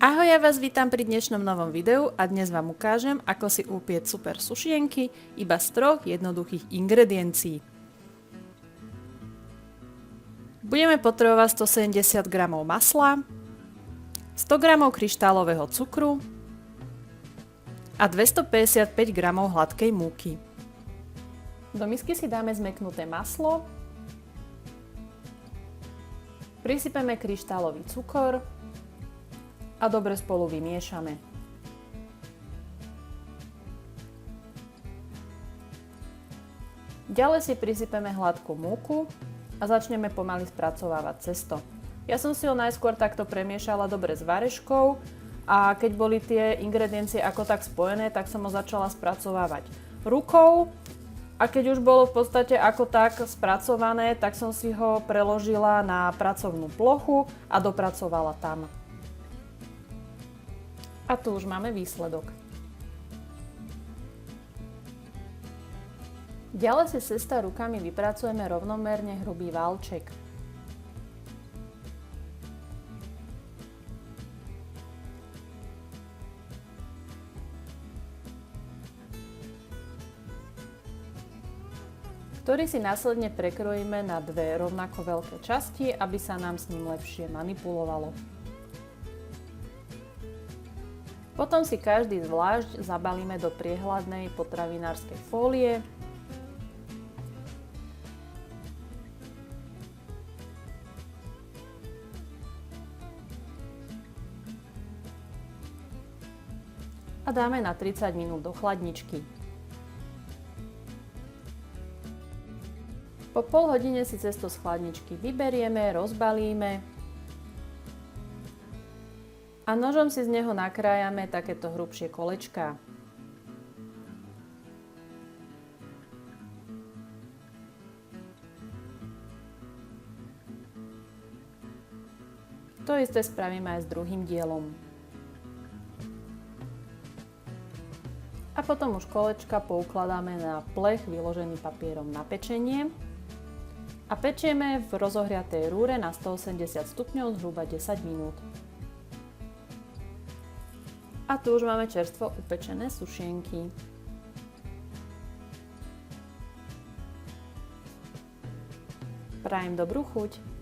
Ahoj, ja vás vítam pri dnešnom novom videu a dnes vám ukážem, ako si upieť super sušienky iba z 3 jednoduchých ingrediencií. Budeme potrebovať 170 g masla, 100 g kryštálového cukru a 255 g hladkej múky. Do misky si dáme zmäknuté maslo, prisypeme kryštálový cukor a dobre spolu vymiešame. Ďalej si prisypeme hladkú múku a začneme pomaly spracovávať cesto. Ja som si ho najskôr takto premiešala dobre s vareškou a keď boli tie ingrediencie ako tak spojené, tak som ho začala spracovávať rukou a keď už bolo v podstate ako tak spracované, tak som si ho preložila na pracovnú plochu a dopracovala tam. A tu už máme výsledok. Ďalej si cesta rukami vypracujeme rovnomerne hrubý valček. Ktorý si následne prekrojíme na dve rovnako veľké časti, aby sa nám s ním lepšie manipulovalo. Potom si každý zvlášť zabalíme do priehľadnej potravinárskej fólie. A dáme na 30 minút do chladničky. Po pol hodine si cesto z chladničky vyberieme, rozbalíme a nožom si z neho nakrájame takéto hrubšie kolečká. To isté spravíme aj s druhým dielom. A potom už kolečka poukladáme na plech vyložený papierom na pečenie a pečieme v rozohriatej rúre na 180 stupňov zhruba 10 minút. A tu už máme čerstvo upečené sušienky. Prajem dobrú chuť!